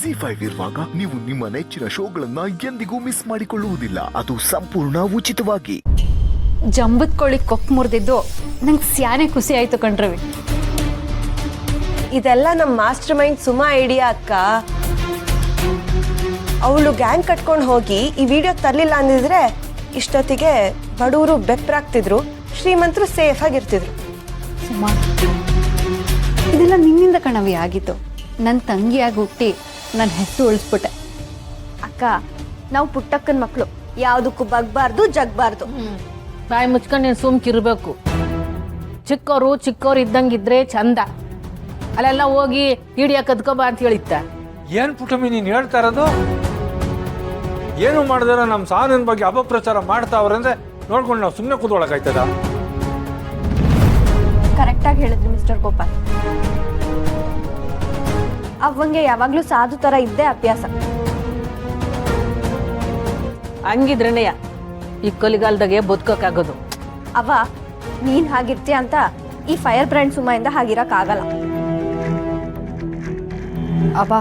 ZEE5 ಇರುವಾಗ ನೀವು ನಿಮ್ಮ ನೆಚ್ಚಿನ ಶೋಗಳನ್ನ ಎಂದಿಗೂ ಮಿಸ್ ಮಾಡಿಕೊಳ್ಳುವುದಿಲ್ಲ. ಅದು ಸಂಪೂರ್ಣ ಉಚಿತವಾಗಿ. ಜಂಬದ್ ಕೋಳಿ ಕೊಕ್ ಮುರಿದಿದ್ದು ನಂಗೆ ಸ್ಯಾನೆ ಖುಷಿ ಆಯ್ತು ಕಣ್ರವಿ. ಇದೆಲ್ಲ ನಮ್ಮ ಮಾಸ್ಟರ್ ಮೈಂಡ್ ಸುಮಾ ಐಡಿಯಾ ಅಕ್ಕ. ಅವಳು ಗ್ಯಾಂಗ್ ಕಟ್ಕೊಂಡು ಹೋಗಿ ಈ ವಿಡಿಯೋ ತರಲಿಲ್ಲ ಅಂದಿದ್ರೆ ಇಷ್ಟೊತ್ತಿಗೆ ಬಡವರು ಬೆಪ್ಪರಾಗ್ತಿದ್ರು, ಶ್ರೀಮಂತರು ಸೇಫ್ ಆಗಿರ್ತಿದ್ರು. ಸುಮಾ, ಇದೆಲ್ಲ ನಿನ್ನಿಂದ ಕಣವಿ ಆಗಿತ್ತು. ನನ್ನ ತಂಗಿಯಾಗಿ ಹುಟ್ಟಿ ನನ್ನ ಹೆಸರು ಉಳಿಸ್ಬಿಟ್ಟೆ. ಅಕ್ಕ, ನಾವು ಪುಟ್ಟಕ್ಕನ ಮಕ್ಕಳು, ಯಾವುದಕ್ಕೂ ಬಗ್ಬಾರ್ದು ಜಗ್ಬಾರ್ದು. ಬಾಯಿ ಮುಚ್ಕೊಂಡು ನೀನು ಸುಮ್ಕಿರ್ಬೇಕು. ಚಿಕ್ಕವ್ರು ಇದ್ದಂಗಿದ್ರೆ ಚಂದ. ಅಲ್ಲೆಲ್ಲ ಹೋಗಿ ಹಿಡಿಯ ಕದ್ಕೋಬಾ ಅಂತ ಹೇಳಿತ್ತ. ಏನ್ ಪುಟಮಿ ನೀನು ಹೇಳ್ತಾ ಇರೋದು? ಏನು ಮಾಡಿದಾರ ನಮ್ಮ ಸಾನಿನ ಬಗ್ಗೆ ಅಪಪ್ರಚಾರ ಮಾಡ್ತಾವ್ರಂದ್ರೆ ನೋಡ್ಕೊಂಡು ನಾವು ಸುಮ್ಮನೆ ಕೂತ್ಕೊಳ್ಳೋಕಾಯ್ತದ? ಕರೆಕ್ಟಾಗಿ ಹೇಳಿದ್ರಿ ಮಿಸ್ಟರ್ ಗೋಪಾಲ್. ಅವಂಗೆ ಯಾವಾಗ್ಲೂ ಸಾಧು ತರ ಇದ್ದೇ ಅಭ್ಯಾಸ. ಹಂಗಿದ್ರೇನೆಯ ಈ ಕೊಲಿಗಾಲದಾಗೆ ಬದುಕೋಕ್ಕಾಗೋದು. ಅವ ನೀನ್ ಹಾಗಿರ್ತೀಯ ಅಂತ ಈ ಫೈರ್ ಬ್ರ್ಯಾಂಡ್ ಸುಮಾಯಿಂದ ಹಾಗಿರಕ್ ಆಗಲ್ಲ. ಅವ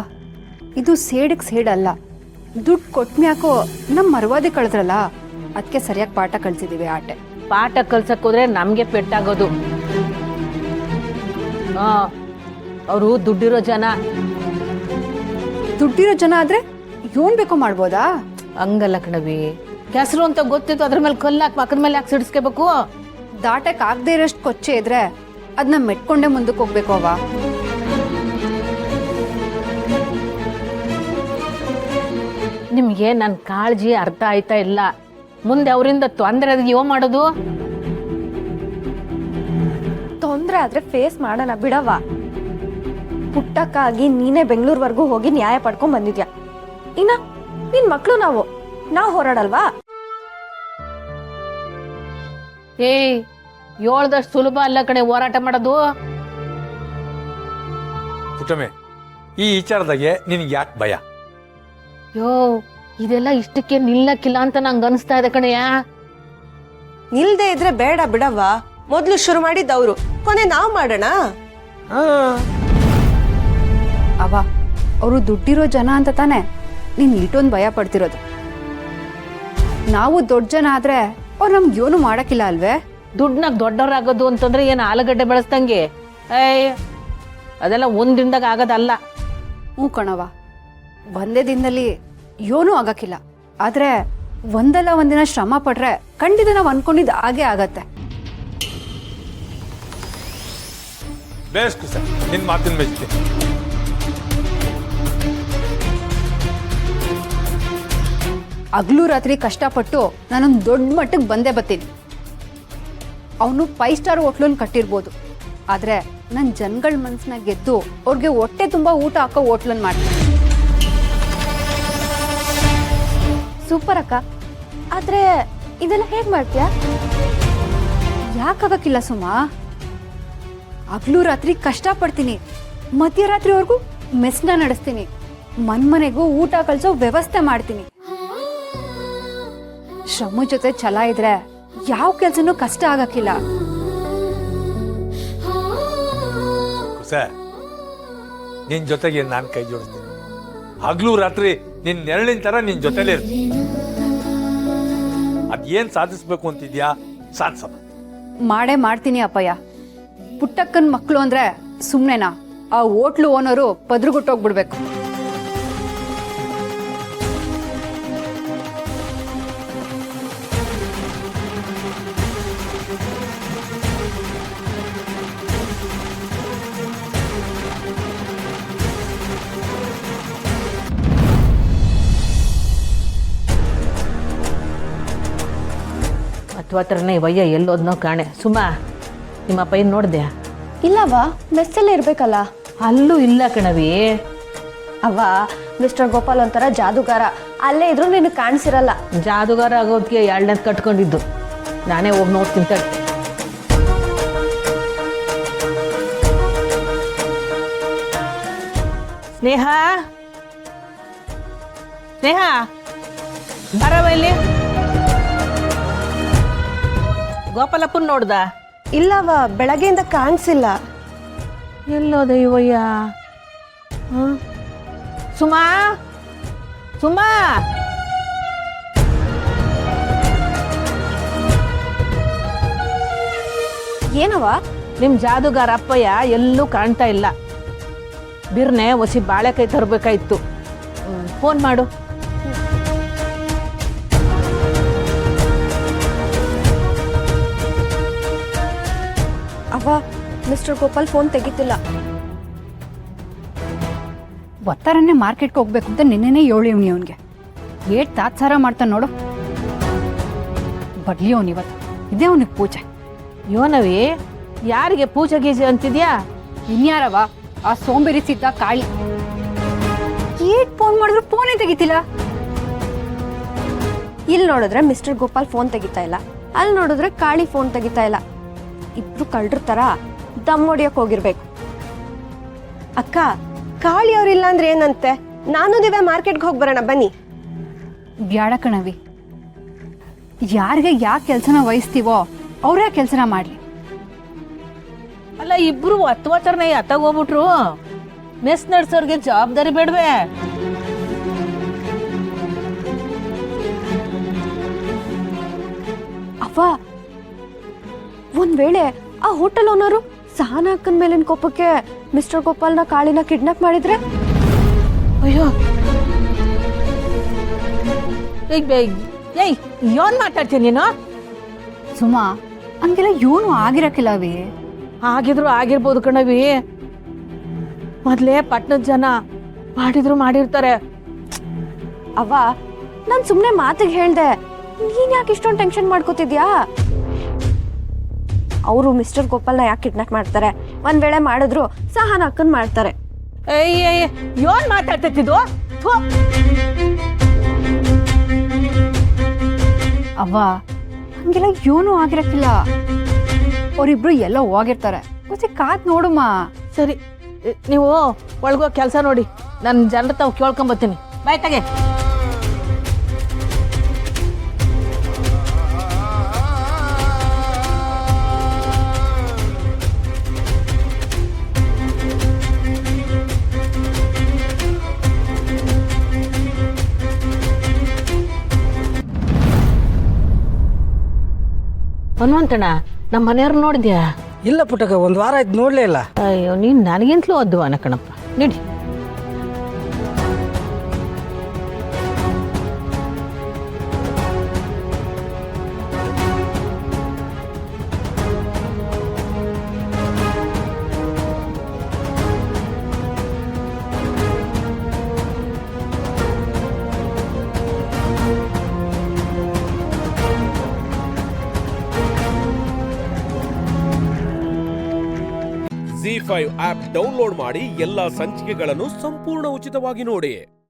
ಇದು ಸೇಡಿಗೆ ಸೇಡಲ್ಲ. ದುಡ್ಡು ಕೊಟ್ಮ್ಯಾಕೋ ನಮ್ಮ ಮರವಾದಿ ಕಳೆದ್ರಲ್ಲ, ಅದಕ್ಕೆ ಸರಿಯಾಗಿ ಪಾಠ ಕಳ್ಸಿದೀವಿ. ಆಟೆ ಪಾಠ ಕಲ್ಸಕ್ ಹೋದ್ರೆ ನಮ್ಗೆ ಪೆಟ್ಟಾಗೋದು. ಅವರು ದುಡ್ಡಿರೋ ಜನ. ದುಡ್ಡಿರೋ ಜನ ಆದ್ರೆ ಏನ್ ಬೇಕೋ ಮಾಡ್ಬೋದಾ? ಹಂಗಲ್ಲ ಕಣವಿ, ಕೆಸರು ಅಂತ ಗೊತ್ತಿತ್ತು ಅದ್ರ ಮೇಲೆ ಕಲ್ಲಾಕ್ ಮಕ್ಕದ ಮೇಲೆ ಯಾಕೆ ಸಿಡಿಸ್ಕೋಬೇಕು? ದಾಟಕ್ ಆಗದೆ ಇರೋಷ್ಟು ಕೊಚ್ಚೆ ಇದ್ರೆ ಅದನ್ನ ಮೆಟ್ಕೊಂಡೇ ಮುಂದಕ್ಕೆ ಹೋಗ್ಬೇಕು. ಅವ ನಿಮ್ಗೆ ನನ್ನ ಕಾಳಜಿ ಅರ್ಥ ಆಯ್ತಾ ಇಲ್ಲ. ಮುಂದೆ ಅವರಿಂದ ತೊಂದರೆ ಅದ್ ಯೋ ಮಾಡೋದು. ತೊಂದ್ರೆ ಆದ್ರೆ ಫೇಸ್ ಮಾಡೋಣ ಬಿಡವ. ಪುಟ್ಟಕ್ಕಾಗಿ ನೀನೇ ಬೆಂಗಳೂರ್ವರೆಗೂ ಹೋಗಿ ನ್ಯಾಯ ಪಡ್ಕೊಂಡ್ ಬಂದಿದ್ಯಾ. ಇನ್ನ ನಿನ್ ಮಕ್ಳು ನಾವು ಹೋರಾಡಲ್ವಾ? ಏಳ್ದಷ್ಟು ಸುಲಭ ಅಲ್ಲ ಕಣೆ ಹೋರಾಟ ಮಾಡೋದು. ಪುಟಮೆ, ಈ ವಿಚಾರದಾಗೆ ನಿನಗೆ ಯಾಕೆ ಭಯ? ಇದೆಲ್ಲ ಇಷ್ಟಕ್ಕೆ ನಿಲ್ಲಕ್ಕಿಲ್ಲ ಅಂತ ನಂಗೆ ಅನಿಸ್ತಾ ಇದೆ ಕಣೆಯ. ನಿಲ್ದೇ ಇದ್ರೆ ಬೇಡ ಬಿಡವ್ವ. ಮೊದ್ಲು ಶುರು ಮಾಡಿದ್ದವ್ರು, ಕೊನೆ ನಾವ್ ಮಾಡೋಣ. ಅವ ಅವರು ದುಡ್ಡಿರೋ ಜನ ಅಂತ ತಾನೆ ನೀನ್ ಇಷ್ಟೊಂದು ಭಯ ಪಡ್ತಿರೋದು. ನಾವು ದೊಡ್ಡ ಜನ ಆದ್ರೆ ಅವ್ರು ನಮ್ಗೆ ಏನು ಮಾಡಕ್ಕಿಲ್ಲ ಅಲ್ವೇ? ದುಡ್ಡನಾಗ ದೊಡ್ಡವರಾಗೋದು ಅಂತಂದ್ರೆ ಏನು ಆಲೂಗಡ್ಡೆ ಬೆಳೆಸ್ದಂಗೆ? ಅದೆಲ್ಲ ಒಂದಿಂದಾಗ ಆಗೋದಲ್ಲ. ಹ್ಞೂ ಕಣವ, ಒಂದೇ ದಿನದಲ್ಲಿ ಏನೂ ಆಗಕ್ಕಿಲ್ಲ. ಆದ್ರೆ ಒಂದಲ್ಲ ಒಂದಿನ ಶ್ರಮ ಪಟ್ರೆ ಖಂಡಿತ ನಾವು ಅನ್ಕೊಂಡಿದ್ದು ಹಾಗೆ ಆಗತ್ತೆ. ಬೇಸ್ಟ್ ಸರ್, ನಿನ್ನ ಮಾತಿನ ಮೆಚ್ತೀನಿ. ಹಗಲು ರಾತ್ರಿ ಕಷ್ಟಪಟ್ಟು ನಾನೊಂದು ದೊಡ್ಡ ಮಟ್ಟಕ್ಕೆ ಬಂದೇ ಬರ್ತೀನಿ. ಅವನು 5 ಸ್ಟಾರ್ ಹೋಟ್ಲನ್ನು ಕಟ್ಟಿರ್ಬೋದು, ಆದ್ರೆ ನನ್ನ ಜನಗಳ ಮನಸ್ಸನ್ನ ಗೆದ್ದು ಅವ್ರಿಗೆ ಹೊಟ್ಟೆ ತುಂಬ ಊಟ ಹಾಕೋ ಹೋಟ್ಲನ್ನು ಮಾಡ್ತೀನಿ. ಸೂಪರ್ ಅಕ್ಕ. ಆದ್ರೆ ಇದೆಲ್ಲ ಹೇಗ್ ಮಾಡ್ತೀಯಾ? ಯಾಕಾಗಕ್ಕಿಲ್ಲ ಸುಮಾ? ಹಗಲು ರಾತ್ರಿ ಕಷ್ಟಪಡ್ತೀನಿ, ಮಧ್ಯರಾತ್ರಿವರೆಗೂ ಮೆಸ್ನ ನಡೆಸ್ತೀನಿ, ಮನೆಗೂ ಊಟ ಕಳ್ಸೋ ವ್ಯವಸ್ಥೆ ಮಾಡ್ತೀನಿ. ಶ್ರಮ ಜೊತೆ ಛಲ ಇದ್ರೆ ಯಾವ ಕೆಲ್ಸನೂ ಕಷ್ಟ ಆಗಕ್ಕಿಲ್ಲ. ನಿನ್ ಜೊತೆಗೆ ನಾನು ಕೈ ಜೋಡಿಸ್ತೀನಿ. ಹಗ್ಲು ರಾತ್ರಿ ನಿನ್ ನೆರಳಿನ ತರ ನಿನ್ ಜೊತೆಲೇ ಇರ್ತೀನಿ. ಅದೇನ್ ಸಾಧಿಸ್ಬೇಕು ಅಂತಿದ್ಯಾ, ಸಾಧಿಸೋಣ. ಮಾಡೇ ಮಾಡ್ತೀನಿ ಅಪ್ಪಯ್ಯ. ಪುಟ್ಟಕ್ಕನ ಮಕ್ಕಳು ಅಂದ್ರೆ ಸುಮ್ನೆನಾ? ಆ ಹೋಟ್ಲು ಓನರು ಪದ್ರುಗುಟ್ಟೋಗ್ಬಿಡ್ಬೇಕು. ಅಥ್ವಾತ್ರನೇ ವಯ್ಯ ಎಲ್ಲೋದ್ನೋ ಕಾಣೆ. ಸುಮಾ, ನಿಮ್ಮಪ್ಪ ಏನು ನೋಡ್ದೆ? ಇಲ್ಲವಾ, ಮೆಸ್ಸಲ್ಲೇ ಇರ್ಬೇಕಲ್ಲ. ಅಲ್ಲೂ ಇಲ್ಲ ಕಣವಿ. ಅವ ಮಿಸ್ಟರ್ ಗೋಪಾಲ್ ಒಂಥರ ಜಾದುಗಾರ. ಅಲ್ಲೇ ಇದ್ರು ನಿನಗೆ ಕಾಣಿಸಿರಲ್ಲ. ಜಾದುಗಾರ ಆಗೋದಕ್ಕೆ 2ನೇದು ಕಟ್ಕೊಂಡಿದ್ದು. ನಾನೇ ಹೋಗಿ ನೋಡ್ತೀನಿ ತಡಿ. ಸ್ನೇಹ, ಸ್ನೇಹ ಬರವ ಇಲ್ಲಿ. ಗೋಪಾಲಪ್ಪನ್ ನೋಡ್ದ? ಇಲ್ಲವ, ಬೆಳಗ್ಗೆಯಿಂದ ಕಾಣಿಸಿಲ್ಲ. ಎಲ್ಲೋದ ಇವಯ್ಯ? ಸುಮಾ ಸುಮಾ ಏನವ? ನಿಮ್ ಜಾದುಗಾರ ಅಪ್ಪಯ್ಯ ಎಲ್ಲೂ ಕಾಣ್ತಾ ಇಲ್ಲ. ಬಿರ್ನೆ ಒಸಿ ಬಾಳೆಕಾಯಿ ತರಬೇಕಾಯ್ತು. ಫೋನ್ ಮಾಡು. ಅವ್ವ, ಮಿಸ್ಟರ್ ಗೋಪಾಲ್ ಫೋನ್ ತೆಗಿತಿಲ್ಲ. ಒತ್ತಾರನ್ನೇ ಮಾರ್ಕೆಟ್ಗೆ ಹೋಗ್ಬೇಕು ಅಂತ ನಿನ್ನೆನೇ ಹೇಳಿವ್ನಿ ಅವನಿಗೆ. ಏಟ್ ತಾತ್ಸಾರ ಮಾಡ್ತಾನೆ ನೋಡು. ಬರ್ಲಿ ಅವನಿವತ್ತು, ಇದೇ ಅವನಿಗೆ ಪೂಜೆ. ಯೋನವಿ, ಯಾರಿಗೆ ಪೂಜೆ ಗೀಜೆ ಅಂತಿದ್ಯಾ? ಇನ್ಯಾರವ? ಆ ಸೋಂಬೇರಿ ಸಿದ್ದ ಕಾಳಿ. ಏಟ್ ಫೋನ್ ಮಾಡಿದ್ರು ಫೋನೇ ತೆಗಿತಿಲ್ಲ. ಇಲ್ಲಿ ನೋಡಿದ್ರೆ ಮಿಸ್ಟರ್ ಗೋಪಾಲ್ ಫೋನ್ ತೆಗಿತಾ ಇಲ್ಲ, ಅಲ್ಲಿ ನೋಡಿದ್ರೆ ಕಾಳಿ ಫೋನ್ ತೆಗಿತಾ ಇಲ್ಲ. ಇಬ್ರು ಕಳ್ರ ತರ ದಮ್ ಹೊಡಿಯಕ್ ಹೋಗಿರ್ಬೇಕು. ಅಕ್ಕ, ಕಾಳಿ ಅವ್ರಿಲ್ಲ ಅಂದ್ರೆ ಏನಂತೆ? ನಾನು ನೀವೇ ಮಾರ್ಕೆಟ್ಗೆ ಹೋಗಿ ಬರೋಣ ಬನ್ನಿ. ಬ್ಯಾಡ ಕಣವಿ, ಯಾರಿಗೆ ಯಾವ ಕೆಲಸನ ವಹಿಸ್ತೀವೋ ಅವ್ರೇ ಕೆಲಸನ ಮಾಡ್ಲಿ. ಅಲ್ಲ, ಇಬ್ರು ಹತ್ತುವತ್ತರನೇ ಹೋಗ್ಬಿಟ್ರು. ಮೆಸ್ ನಡ್ಸೋರ್ಗೆ ಜವಾಬ್ದಾರಿ ಬೇಡವೆ? ಅವ್ವ, ಒಂದ್ ವೇಳೆ ಆ ಹೋಟೆಲ್ ಓನರು ಸಹನಾ ಅಕ್ಕನ ಮೇಲಿನ ಕೋಪಕ್ಕೆ ಮಿಸ್ಟರ್ ಗೋಪಾಲ್ನ ಕಾಳಿನ ಕಿಡ್ನಾಪ್ ಮಾಡಿದ್ರೆ? ಅಯ್ಯೋ, ಏಯ್ ಯೋನ್ ಮಾತಾಡ್ತೀನಿ ನೀನು? ಸುಮಾ, ಹಂಗೆಲ್ಲ ಏನು ಆಗಿರಕ್ಕಿಲ್ಲವಿ. ಆಗಿದ್ರು ಆಗಿರ್ಬೋದು ಕಣವಿ. ಮೊದ್ಲೇ ಪಟ್ಟಣದ ಜನ ಮಾಡಿರ್ತಾರೆ. ಅವ್ವ, ನಾನ್ ಸುಮ್ನೆ ಮಾತಿಗೆ ಹೇಳ್ದೆ, ನೀನ್ ಯಾಕೆ ಇಷ್ಟೊಂದು ಟೆನ್ಷನ್ ಮಾಡ್ಕೋತಿದ್ಯಾ? ಅವರು ಮಿಸ್ಟರ್ ಗೋಪಾಲ್ನ ಯಾಕೆ ಕಿಡ್ನಾಪ್ ಮಾಡ್ತಾರೆ? ಒಂದ್ ವೇಳೆ ಮಾಡಿದ್ರು ಸಹನಾ ಅಕ್ಕನ್ ಮಾಡ್ತಾರೆ. ಏಯ್ ಯೋನ್ ಮಾತಾಡ್ತಿದ್ದು? ಅವ್ವ, ಹಂಗೆಲ್ಲ ಏನು ಆಗಿರಕ್ಕಿಲ್ಲ. ಅವರಿಬ್ರು ಎಲ್ಲ ಹೋಗಿರ್ತಾರೆ. ಮತ್ತೆ ಕಾದ್ ನೋಡುಮ್ಮ. ಸರಿ, ನೀವು ಒಳಗೋ ಕೆಲಸ ನೋಡಿ, ನನ್ನ ಜನರ ತಾವು ಕೇಳ್ಕೊಂಬತ್ತೀನಿ. ಬಾಯ್ ತಗೆ. ಹನುಮಂತಣ್ಣ, ನಮ್ಮ ಮನೆಯವ್ರು ನೋಡಿದ್ಯಾ? ಇಲ್ಲ ಪುಟ್ಟಕ, ಒಂದು ವಾರ ಆಯ್ತು ನೋಡ್ಲೇ ಇಲ್ಲ. ಅಯ್ಯೋ, ನೀನು ನನಗಿಂತಲೂ ಅದ್ವಾನ ಕಣಪ್ಪ. ನಡಿ. ZEE5 ಆಪ್ ಡೌನ್ಲೋಡ್ ಮಾಡಿ ಎಲ್ಲಾ ಸಂಚಿಕೆಗಳನ್ನು ಸಂಪೂರ್ಣ ಉಚಿತವಾಗಿ ನೋಡಿ.